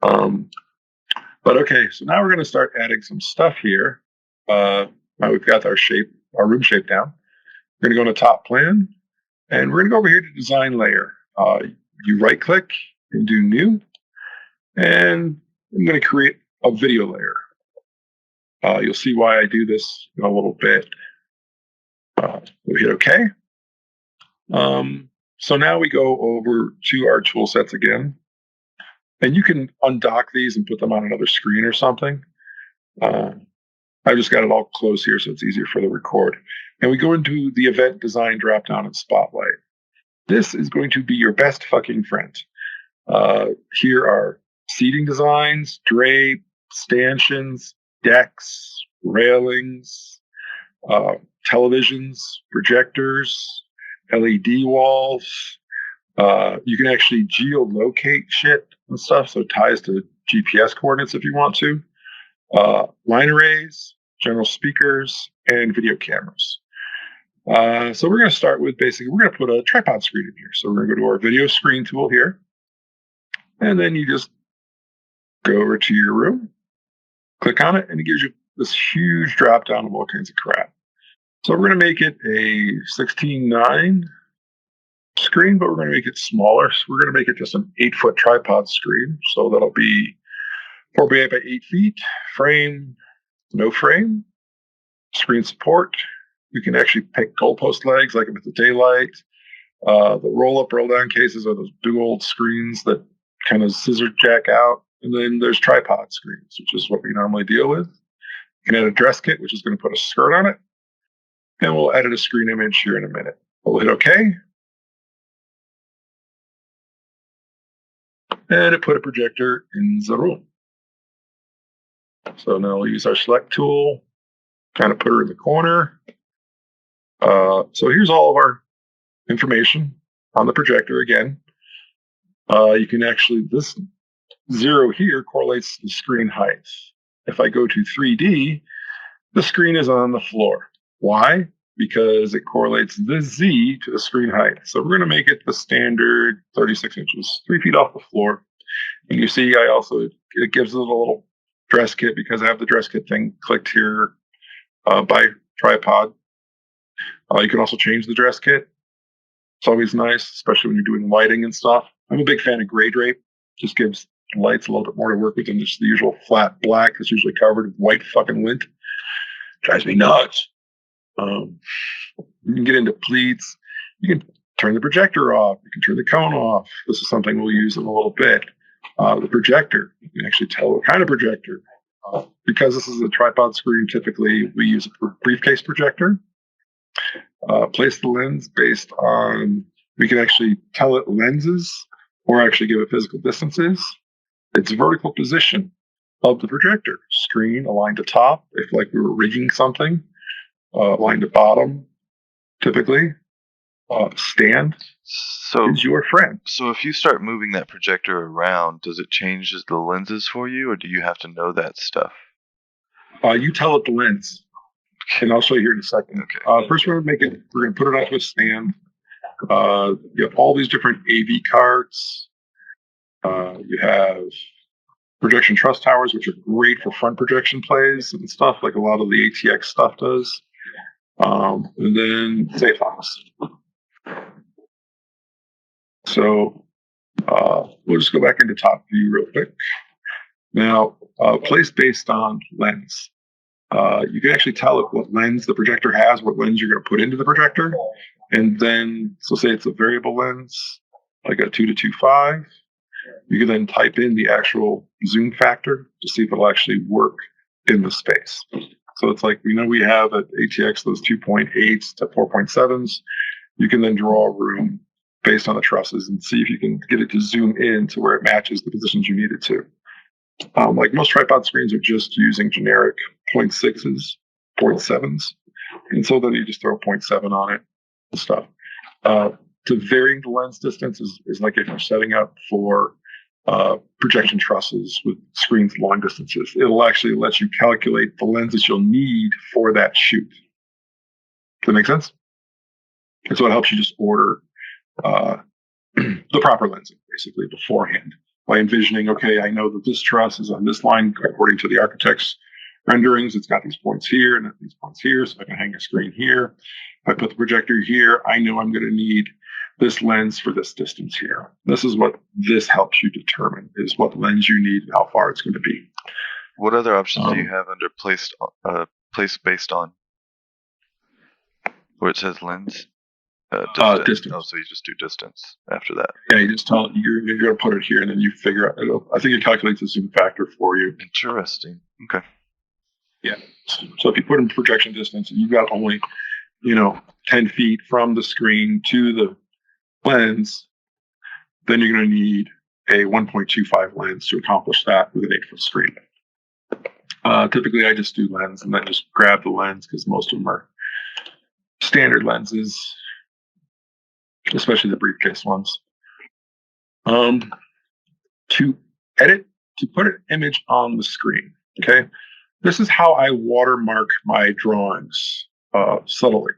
Um, but okay, so now we're going to start adding some stuff here. Now we've got our room shape down. We're going to go into top plan, and we're going to go over here to design layer. You right click and do new, and I'm going to create a video layer. You'll see why I do this in a little bit. We hit OK. So now we go over to our tool sets again. And you can undock these and put them on another screen or something. I just got it all close here so it's easier for the record. And we go into the event design dropdown in Spotlight. This is going to be your best fucking friend. Here are seating designs, drape, stanchions, decks, railings, televisions, projectors, LED walls. You can actually geolocate shit and stuff, so it ties to GPS coordinates if you want to. Line arrays, general speakers, and video cameras. So we're going to start with basically, we're going to put a tripod screen in here. So we're going to go to our video screen tool here. And then you just go over to your room, click on it, and it gives you this huge drop down of all kinds of crap. So we're going to make it a 16:9 screen, but we're going to make it smaller. So we're going to make it just an 8-foot tripod screen. So that'll be 4 by 8 by 8 feet, frame, no frame, screen support. We can actually pick goalpost legs like with the daylight. The roll up, roll down cases are those big old screens that kind of scissor jack out. And then there's tripod screens, which is what we normally deal with. You can add a dress kit, which is going to put a skirt on it. And we'll edit a screen image here in a minute. We'll hit OK. And it put a projector in the room. So now we'll use our select tool, kind of put her in the corner. So here's all of our information on the projector again. You can actually, this 0 here correlates to the screen height. If I go to 3D, the screen is on the floor. Why? Because it correlates this Z to the screen height. So we're going to make it the standard 36 inches, 3 feet off the floor. And you see, it gives it a little dress kit because I have the dress kit thing clicked here by tripod. You can also change the dress kit. It's always nice, especially when you're doing lighting and stuff. I'm a big fan of gray drape. Just gives lights a little bit more to work with than just the usual flat black that's usually covered with white fucking lint. Drives me nuts. You can get into pleats. You can turn the projector off. You can turn the cone off. This is something we'll use in a little bit. The projector, you can actually tell what kind of projector. Because this is a tripod screen, typically we use a briefcase projector. Place the lens based on, we can actually tell it lenses or actually give it physical distances. Its vertical position of the projector. Screen aligned to top, if like we were rigging something. Aligned to bottom, typically. Stand is your friend. So if you start moving that projector around, does it change the lenses for you, or do you have to know that stuff? You tell it the lens. And I'll show you here in a second. Okay. First, we're going to put it onto a stand. You have all these different AV cards. You have projection truss towers, which are great for front projection plays and stuff, like a lot of the ATX stuff does. And then safe house. So we'll just go back into top view real quick. Now, place based on lens. You can actually tell it what lens the projector has, what lens you're going to put into the projector. And then, so say it's a variable lens, like a 2 to 2.5. You can then type in the actual zoom factor to see if it'll actually work in the space. So it's like, we have at ATX those 2.8s to 4.7s. You can then draw a room based on the trusses and see if you can get it to zoom in to where it matches the positions you need it to. Like most tripod screens are just using generic 0.6s, 0.7s. And so then you just throw 0.7 on it and stuff. To varying the lens distance is like if you're setting up for projection trusses with screens long distances. It'll actually let you calculate the lenses you'll need for that shoot. Does that make sense? And so it helps you just order the proper lensing, basically, beforehand. by envisioning, okay, I know that this truss is on this line according to the architect's renderings. It's got these points here and these points here, so I can hang a screen here. If I put the projector here, I know I'm going to need this lens for this distance here. This is what this helps you determine, is what lens you need and how far it's going to be. What other options do you have under place based on, where it says lens? Distance. Oh, so you just do distance after that. Yeah, you just tell it you're going to put it here, and then you figure out. I think it calculates the zoom factor for you. Interesting. Okay. Yeah. So if you put in projection distance, and you've got only 10 feet from the screen to the lens, then you're going to need a 1.25 lens to accomplish that with an 8-foot screen. Typically, I just do lens and then just grab the lens because most of them are standard lenses, especially the briefcase ones. To put an image on the screen, okay? This is how I watermark my drawings subtly.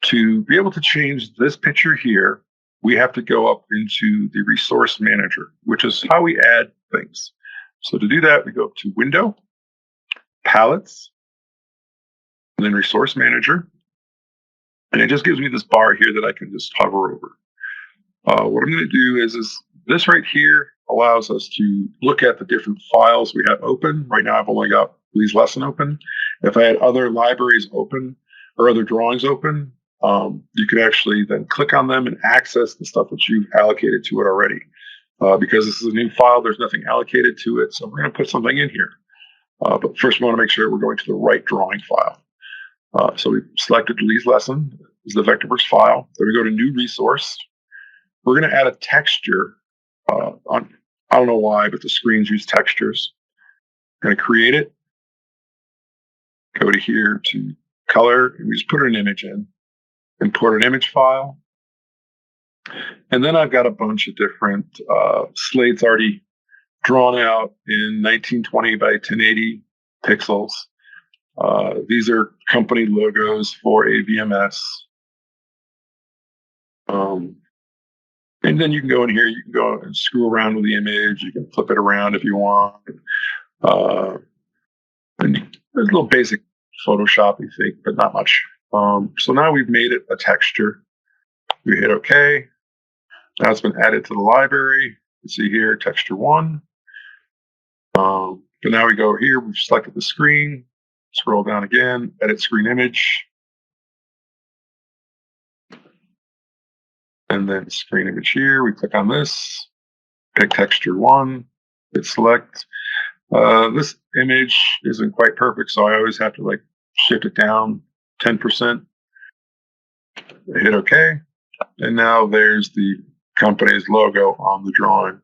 To be able to change this picture here, we have to go up into the resource manager, which is how we add things. So to do that, we go up to Window, Palettes, and then Resource Manager. And it just gives me this bar here that I can just hover over. What I'm going to do is this right here allows us to look at the different files we have open. Right now, I've only got Lee's lesson open. If I had other libraries open or other drawings open, you could actually then click on them and access the stuff that you've allocated to it already. Because this is a new file, there's nothing allocated to it, so we're going to put something in here. But first, we want to make sure we're going to the right drawing file. So we selected Lee's lesson is the Vectorworks file. Then we go to New Resource. We're going to add a texture. I don't know why, but the screens use textures. We're going to create it. Go to here to Color, and we just put an image in. Import an image file. And then I've got a bunch of different slates already drawn out in 1920 by 1080 pixels. These are company logos for AVMS. And then you can go in here, you can go and screw around with the image. You can flip it around if you want. And there's a little basic Photoshop, you think, but not much. So now we've made it a texture. We hit OK. Now it's been added to the library. You see here, texture 1. But now we go here, we've selected the screen. Scroll down again, edit screen image. And then screen image here, we click on this, pick texture 1, hit select. This image isn't quite perfect, so I always have to shift it down 10%. Hit OK. And now there's the company's logo on the drawing.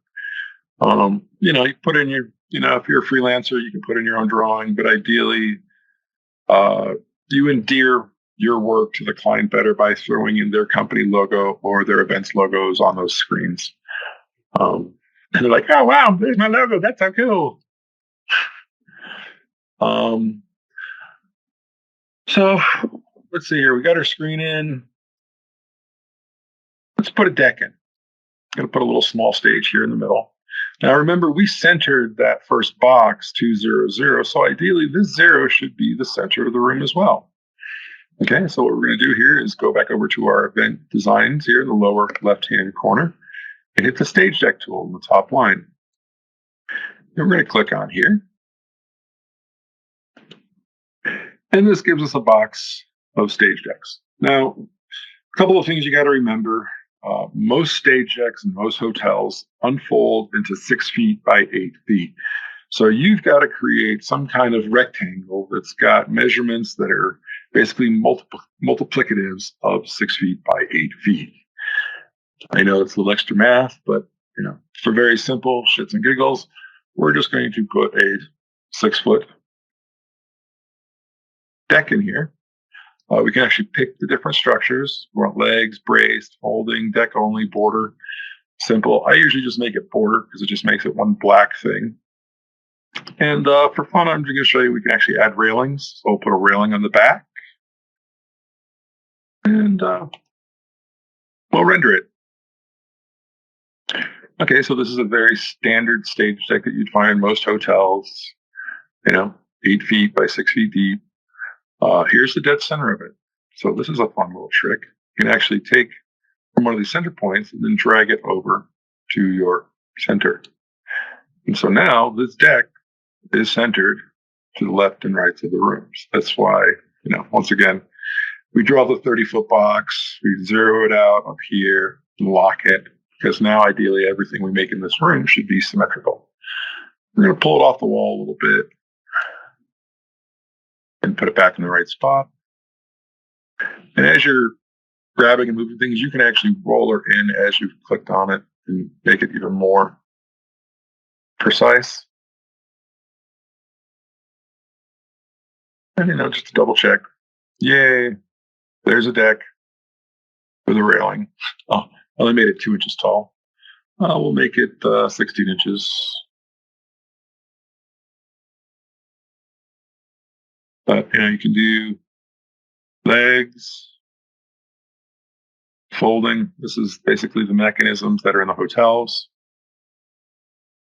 You put in your, if you're a freelancer, you can put in your own drawing, but ideally, you endear your work to the client better by throwing in their company logo or their events logos on those screens. And they're like, oh, wow, there's my logo. That's so cool. So let's see here. We got our screen in. Let's put a deck in. I'm going to put a little small stage here in the middle. Now, remember, we centered that first box 200. So ideally, this 0 should be the center of the room as well. Okay, so what we're going to do here is go back over to our event designs here in the lower left-hand corner and hit the stage deck tool in the top line. Then we're going to click on here. And this gives us a box of stage decks. Now, a couple of things you got to remember. Most stage decks in most hotels unfold into 6 feet by 8 feet. So you've got to create some kind of rectangle that's got measurements that are basically multiplicatives of 6 feet by 8 feet. I know it's a little extra math, but for very simple shits and giggles, we're just going to put a 6-foot deck in here. We can actually pick the different structures. We want legs, braced, folding, deck only, border, simple. I usually just make it border because it just makes it one black thing. And for fun, I'm just going to show you we can actually add railings. So we'll put a railing on the back. And we'll render it. Okay, so this is a very standard stage deck that you'd find in most hotels, 8 feet by 6 feet deep. Here's the dead center of it. So this is a fun little trick. You can actually take from one of these center points and then drag it over to your center. And so now this deck is centered to the left and right of the rooms. That's why, once again, we draw the 30-foot box, we zero it out up here, and lock it, because now ideally everything we make in this room should be symmetrical. We're going to pull it off the wall a little bit and put it back in the right spot. And as you're grabbing and moving things, you can actually roll her in as you've clicked on it and make it even more precise. And, just to double check. Yay. There's a deck with a railing. Oh, I only made it 2 inches tall. We'll make it 16 inches. But, you can do legs, folding. This is basically the mechanisms that are in the hotels.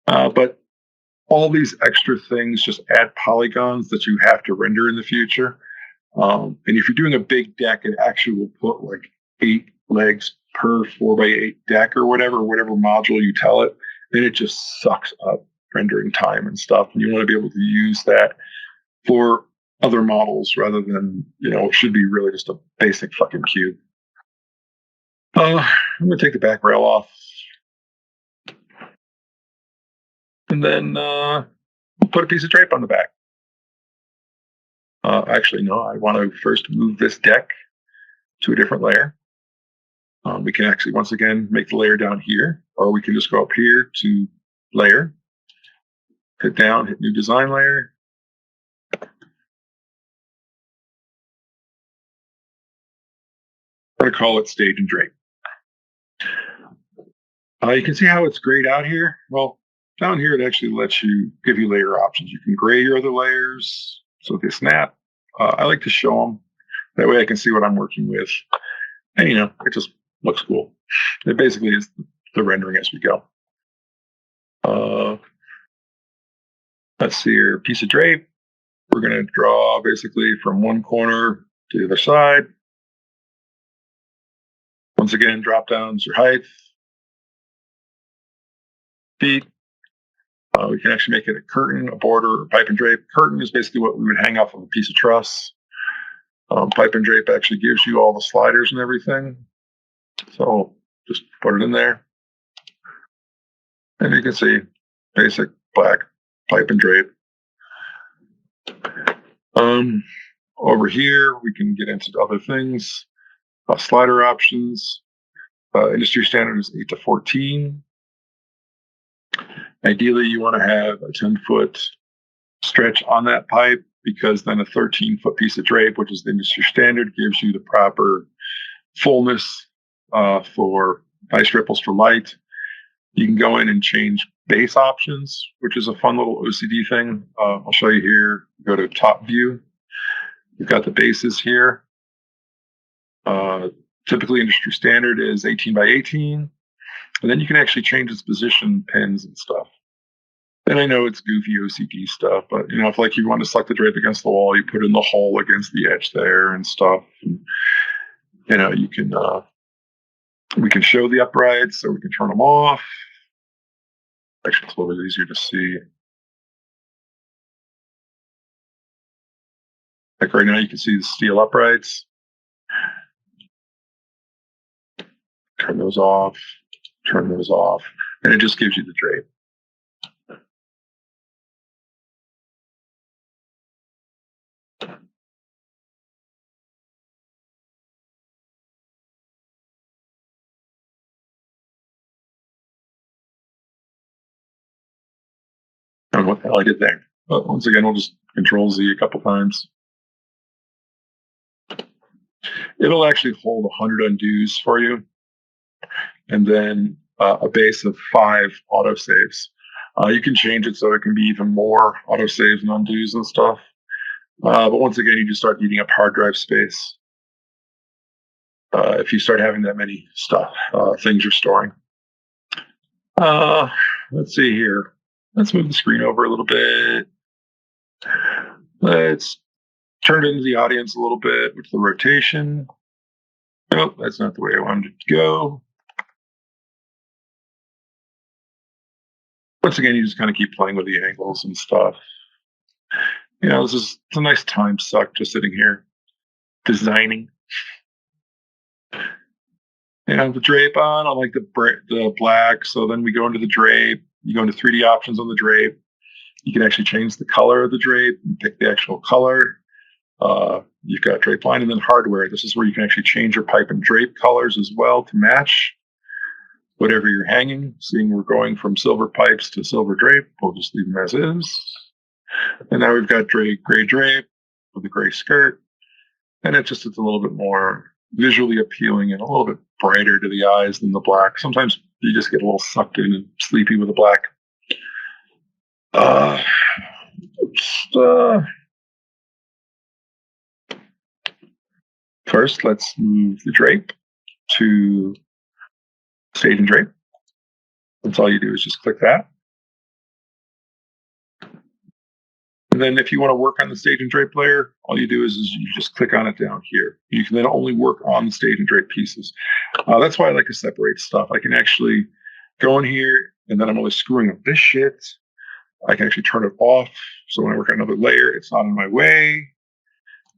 But all these extra things just add polygons that you have to render in the future. And if you're doing a big deck, it actually will put like 8 legs per 4x8 deck or whatever module you tell it. Then it just sucks up rendering time and stuff. And you want to be able to use that for other models rather than, it should be really just a basic fucking cube. I'm going to take the back rail off. And then put a piece of drape on the back. Actually, no, I want to first move this deck to a different layer. We can actually, once again, make the layer down here, or we can just go up here to layer, hit down, hit new design layer. I'm going to call it stage and drape. You can see how it's grayed out here. Well, down here, it actually lets you give you layer options. You can gray your other layers. So if they snap, I like to show them. That way I can see what I'm working with. And, it just looks cool. It basically is the rendering as we go. Let's see here, piece of drape. We're going to draw basically from one corner to the other side. Once again, drop downs your height, feet. We can actually make it a curtain, a border, a pipe and drape. Curtain is basically what we would hang off of a piece of truss. Pipe and drape actually gives you all the sliders and everything. So just put it in there. And you can see basic black pipe and drape. Over here, we can get into other things. Slider options. Industry standard is 8 to 14. Ideally, you want to have a 10-foot stretch on that pipe, because then a 13-foot piece of drape, which is the industry standard, gives you the proper fullness for ice ripples for light. You can go in and change base options, which is a fun little OCD thing. I'll show you here. Go to top view. You've got the bases here. Typically, industry standard is 18 by 18. And then you can actually change its position, pins, and stuff. And I know it's goofy OCD stuff, but if you want to select the drape against the wall, you put in the hole against the edge there and stuff. And, you can we can show the uprights, or we can turn them off. Actually, it's a little bit easier to see. Like right now, you can see the steel uprights. Turn those off. Turn those off, and it just gives you the drape. I don't know what the hell I did there. But once again, we'll just Control Z a couple times. It'll actually hold 100 undos for you, and then a base of 5 autosaves. You can change it so it can be even more autosaves and undos and stuff. But once again, you just start eating up hard drive space if you start having that many things you're storing. Let's see here. Let's move the screen over a little bit. Let's turn it into the audience a little bit with the rotation. Nope, that's not the way I wanted it to go. Once again, you just kind of keep playing with the angles and stuff. It's a nice time suck just sitting here designing. The drape on, I like the black. So then we go into the drape. You go into 3D options on the drape. You can actually change the color of the drape and pick the actual color. You've got drape line and then hardware. This is where you can actually change your pipe and drape colors as well to match whatever you're hanging. Seeing we're going from silver pipes to silver drape, we'll just leave them as is. And now we've got gray drape with a gray skirt. And it's a little bit more visually appealing and a little bit brighter to the eyes than the black. Sometimes you just get a little sucked in and sleepy with the black. First, let's move the drape to stage and drape. That's all you do is just click that. And then if you want to work on the stage and drape layer, all you do is you just click on it down here. You can then only work on the stage and drape pieces. That's why I like to separate stuff. I can actually go in here and then I'm only screwing up this shit. I can actually turn it off. So when I work on another layer, it's not in my way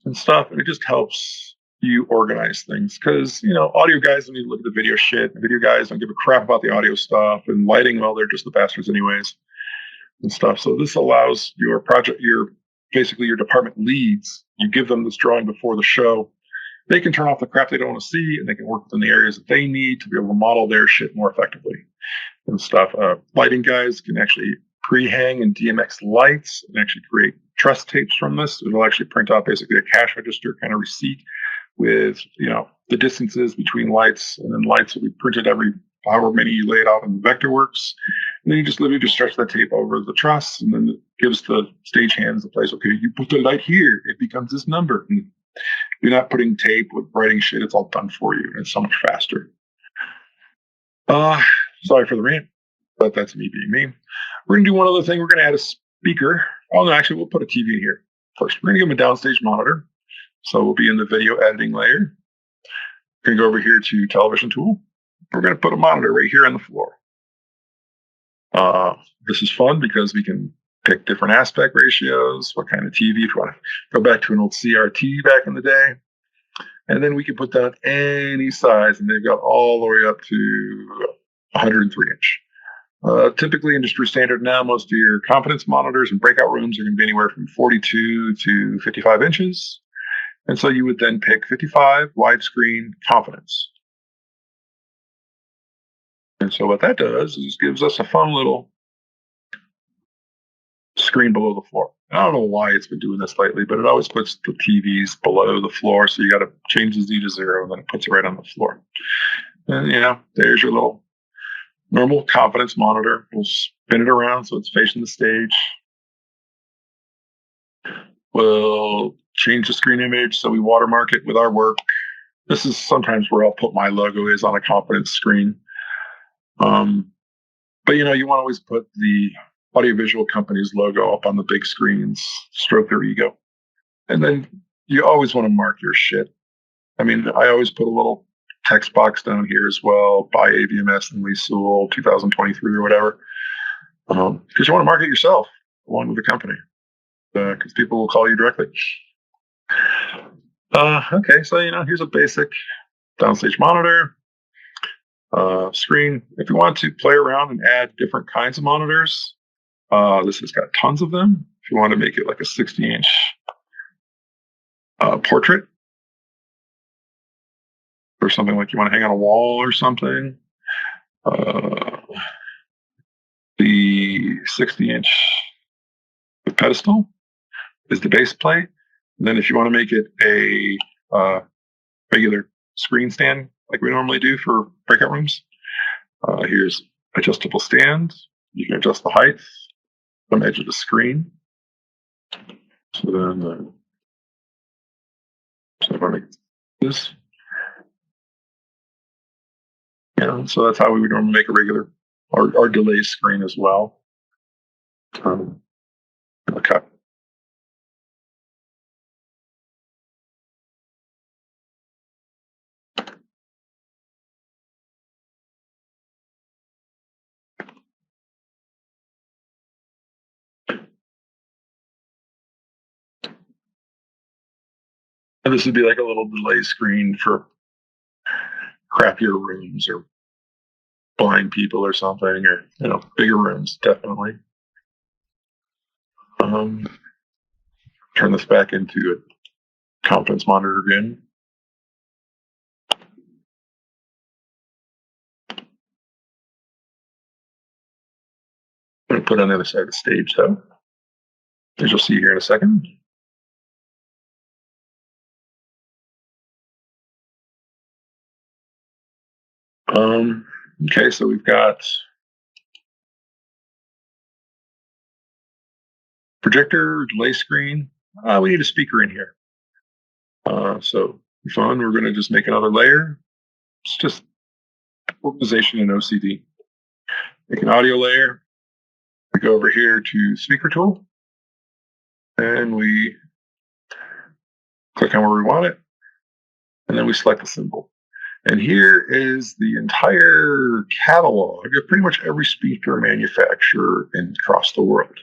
and stuff. And it just helps you organize things because, audio guys don't need to look at the video shit. Video guys don't give a crap about the audio stuff, and lighting, well, they're just the bastards anyways and stuff. So this allows your project, basically your department leads, you give them this drawing before the show. They can turn off the crap they don't want to see and they can work within the areas that they need to be able to model their shit more effectively and stuff. Lighting guys can actually pre-hang and DMX lights and actually create truss tapes from this. It'll actually print out basically a cash register kind of receipt with, the distances between lights, and then lights will be printed every however many you lay it out in Vectorworks. And then you just literally just stretch that tape over the truss, and then it gives the stage hands the place, okay, you put the light here, it becomes this number. And you're not putting tape with writing shit, it's all done for you, and it's so much faster. Sorry for the rant, but that's me being me. We're going to do one other thing. We're going to add a speaker. Oh, no, actually, we'll put a TV in here first. We're going to give them a downstage monitor. So we'll be in the video editing layer. We're going to go over here to television tool. We're going to put a monitor right here on the floor. This is fun because we can pick different aspect ratios, what kind of TV, if you want to go back to an old CRT back in the day. And then we can put down any size, and they've got all the way up to 103 inch. Typically, industry standard now, most of your confidence monitors and breakout rooms are going to be anywhere from 42 to 55 inches. And so you would then pick 55 widescreen confidence. And so what that does is gives us a fun little screen below the floor. I don't know why it's been doing this lately, but it always puts the TVs below the floor. So you got to change the Z to 0, and then it puts it right on the floor. And there's your little normal confidence monitor. We'll spin it around so it's facing the stage. We'll change the screen image so we watermark it with our work. This is sometimes where I'll put my logo is on a confidence screen. But you want to always put the audiovisual company's logo up on the big screens, stroke their ego. And then you always want to mark your shit. I mean, I always put a little text box down here as well, by AVMS and Lee Sewell 2023 or whatever. Because you want to market yourself along with the company. Because people will call you directly. Okay, so here's a basic downstage monitor screen. If you want to play around and add different kinds of monitors, this has got tons of them. If you want to make it like a 60-inch portrait, or something like you want to hang on a wall or something, the 60-inch pedestal is the base plate. And then if you want to make it a regular screen stand like we normally do for breakout rooms, here's adjustable stand. You can adjust the height from edge of the screen. So then, so if I make this, so that's how we would normally make a regular our delay screen as well. Okay. And this would be like a little delay screen for crappier rooms or blind people or something, or bigger rooms, definitely. Turn this back into a conference monitor again. I'm going to put it on the other side of the stage, though, as you'll see here in a second. Okay, so we've got projector, delay screen. We need a speaker in here. So for fun, we're going to just make another layer. It's just organization in OCD. Make an audio layer. We go over here to speaker tool, and we click on where we want it, and then we select the symbol. And here is the entire catalog of pretty much every speaker manufacturer across the world.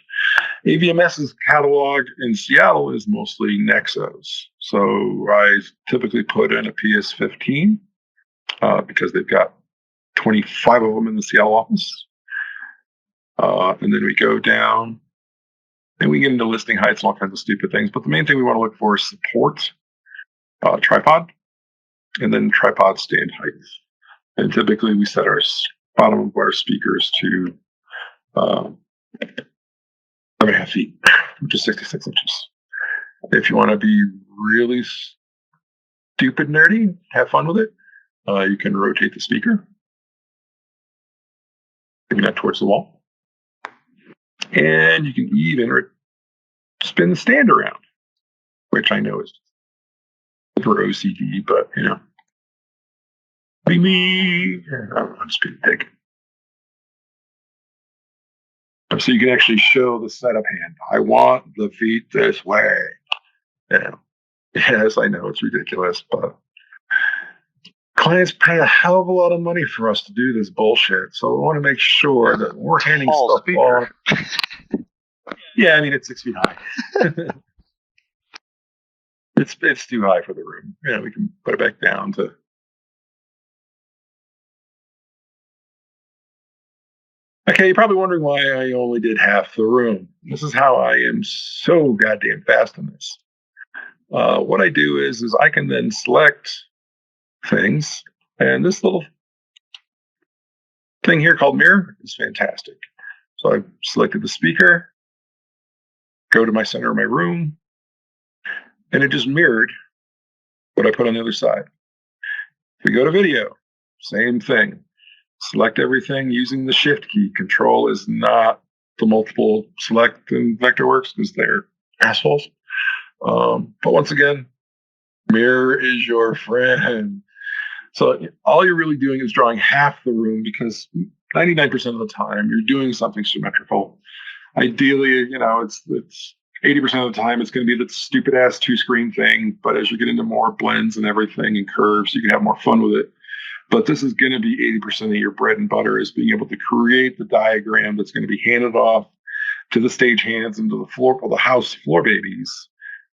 AVMS's catalog in Seattle is mostly Nexos. So I typically put in a PS15 because they've got 25 of them in the Seattle office. And then we go down and we get into listing heights and all kinds of stupid things. But the main thing we want to look for is support, tripod, and then tripod stand height. And typically we set our bottom of our speakers to 7.5 feet, which is 66 inches. If you want to be really stupid nerdy, have fun with it, you can rotate the speaker, maybe not towards the wall. And you can even spin the stand around, which I know is for OCD, but be me. I'm just being a dick. So you can actually show the setup hand. I want the feet this way. Yes, I know it's ridiculous, but clients pay a hell of a lot of money for us to do this bullshit. So we want to make sure that we're handing stuff off. Yeah, I mean, it's 6 feet high. It's too high for the room. We can put it back down to. Okay, you're probably wondering why I only did half the room. This is how I am so goddamn fast in this. What I do is I can then select things, and this little thing here called mirror is fantastic. So I've selected the speaker, go to my center of my room, and it just mirrored what I put on the other side. If we go to video, same thing. Select everything using the shift key. Control is not the multiple select in Vectorworks because they're assholes. But once again, mirror is your friend. So all you're really doing is drawing half the room because 99% of the time you're doing something symmetrical. Ideally, it's 80% of the time it's going to be the stupid ass 2-screen thing. But as you get into more blends and everything and curves, you can have more fun with it. But this is going to be 80% of your bread and butter is being able to create the diagram that's going to be handed off to the stage hands and to the house floor babies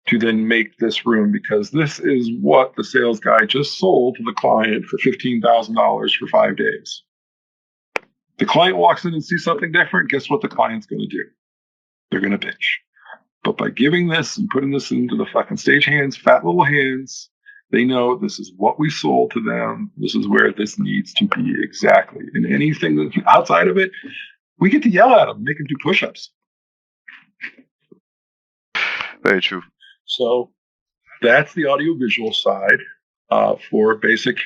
to then make this room, because this is what the sales guy just sold to the client for $15,000 for 5 days. The client walks in and sees something different. Guess what the client's going to do? They're going to bitch. But by giving this and putting this into the fucking stage hands, fat little hands, they know this is what we sold to them. This is where this needs to be exactly. And anything that's outside of it, we get to yell at them, make them do push-ups. Very true. So that's the audio-visual side for basic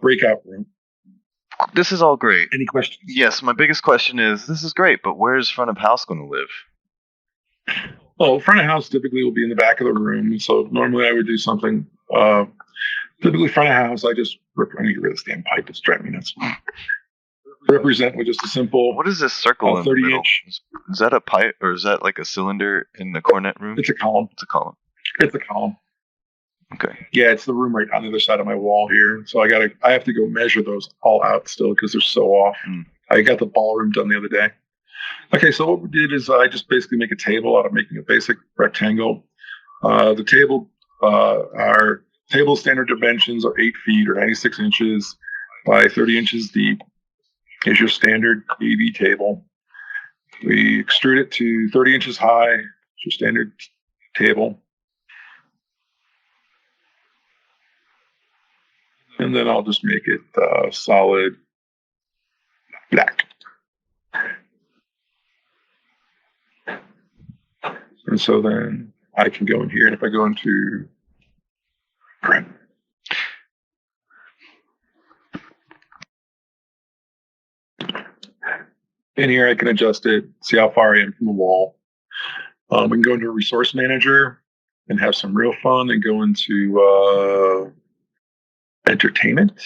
breakout room. This is all great. Any questions? Yes, my biggest question is, this is great, but where's front of house going to live? Well, front of house typically will be in the back of the room. So normally I would do something. Typically front of house, I need to get rid of this damn pipe. It's driving me nuts. represent with just a simple What is this circle in the 30 middle? inch. Is that a pipe or is that like a cylinder in the cornet room? It's a column. It's a column. It's a column. Okay. Yeah, it's the room right on the other side of my wall here. So I have to go measure those all out still because they're so off. I got the ballroom done the other day. Okay, so what we did is I just basically make a table out of making a basic rectangle. The table, our table standard dimensions are 8 feet or 96 inches by 30 inches deep. Is your standard AV table. We extrude it to 30 inches high. It's your standard table. And then I'll just make it solid black. And so then I can go in here, and if I go into print, in here I can adjust it, see how far I am from the wall. We can go into a resource manager and have some real fun and go into entertainment,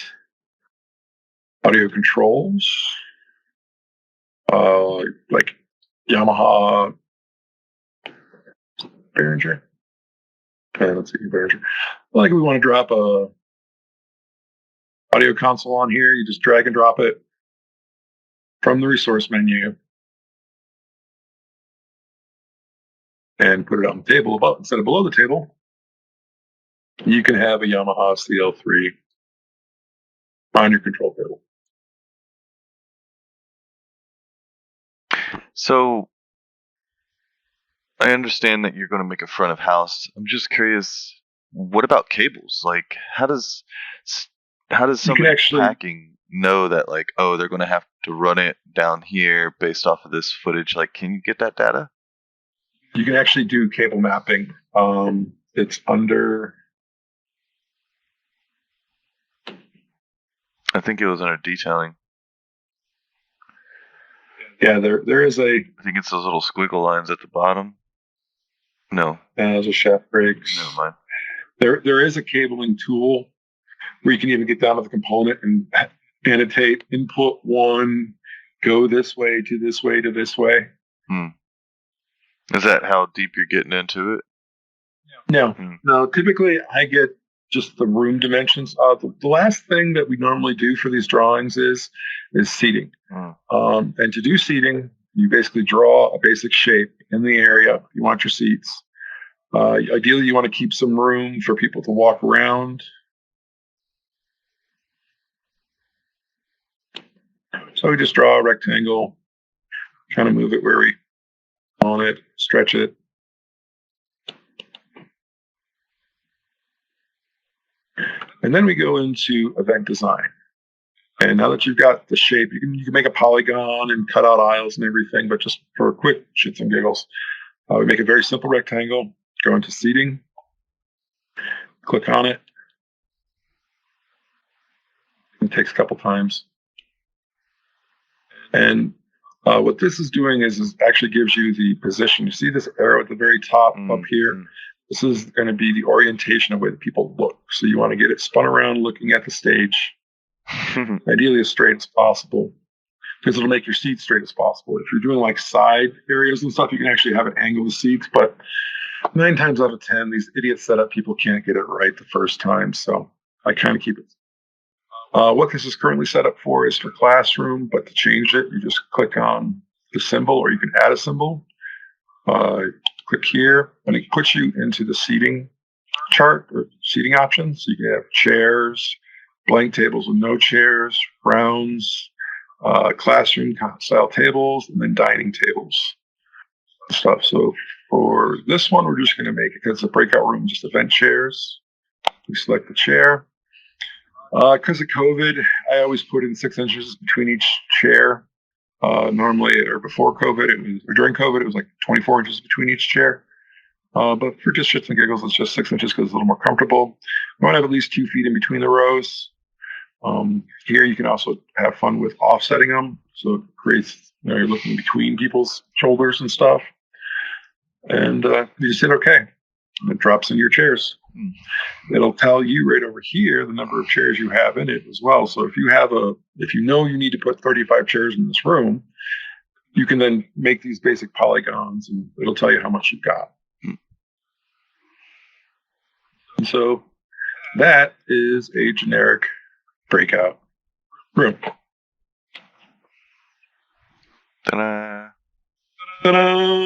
audio controls, like Yamaha Behringer. Okay, let's see, Behringer. Like if we want to drop a audio console on here, you just drag and drop it from the resource menu and put it on the table above instead of below the table. You can have a Yamaha CL3 on your control table. So I understand that you're going to make a front of house. I'm just curious, what about cables? Like, how does somebody packing know that, like, oh, they're going to have to run it down here based off of this footage? Like, can you get that data? You can actually do cable mapping. It's under. I think it was under detailing. Yeah, there is a. I think it's those little squiggle lines at the bottom. No. There's a shaft breaks. Never mind. There is a cabling tool where you can even get down to the component and annotate input 1, go this way to this way to this way. Is that how deep you're getting into it? No. Typically, I get just the room dimensions. The last thing that we normally do for these drawings is seating. And to do seating, you basically draw a basic shape in the area you want your seats. Ideally, you want to keep some room for people to walk around. So we just draw a rectangle, kind of move it where we want it, stretch it. And then we go into event design. And now that you've got the shape, you can make a polygon and cut out aisles and everything, but just for quick shits and giggles, we make a very simple rectangle, go into seating, click on it. It takes a couple times. And what this is doing is actually gives you the position. You see this arrow at the very top up here? This is going to be the orientation of the way that people look. So you want to get it spun around looking at the stage, ideally as straight as possible, because it'll make your seats straight as possible. If you're doing like side areas and stuff, you can actually have it angle the seats, but 9 times out of 10, these idiot setup people can't get it right the first time. So I kind of keep it. What this is currently set up for is for classroom, but to change it, you just click on the symbol, or you can add a symbol. Click here, and it puts you into the seating chart or seating options. So you can have chairs, blank tables with no chairs, rounds, classroom style tables, and then dining tables stuff. So for this one, we're just going to make it, because it's a breakout room, just event chairs. We select the chair. Because of COVID, I always put in 6 inches between each chair. Normally, or before COVID, or during COVID, it was like 24 inches between each chair. But for just shits and giggles, it's just 6 inches because it's a little more comfortable. You want to have at least 2 feet in between the rows. Here, you can also have fun with offsetting them. So it creates, you're looking between people's shoulders and stuff. And you just hit OK. And it drops in your chairs. It'll tell you right over here the number of chairs you have in it as well. So if you know you need to put 35 chairs in this room, you can then make these basic polygons and it'll tell you how much you've got. And so that is a generic breakout room. Ta-da! Ta-da!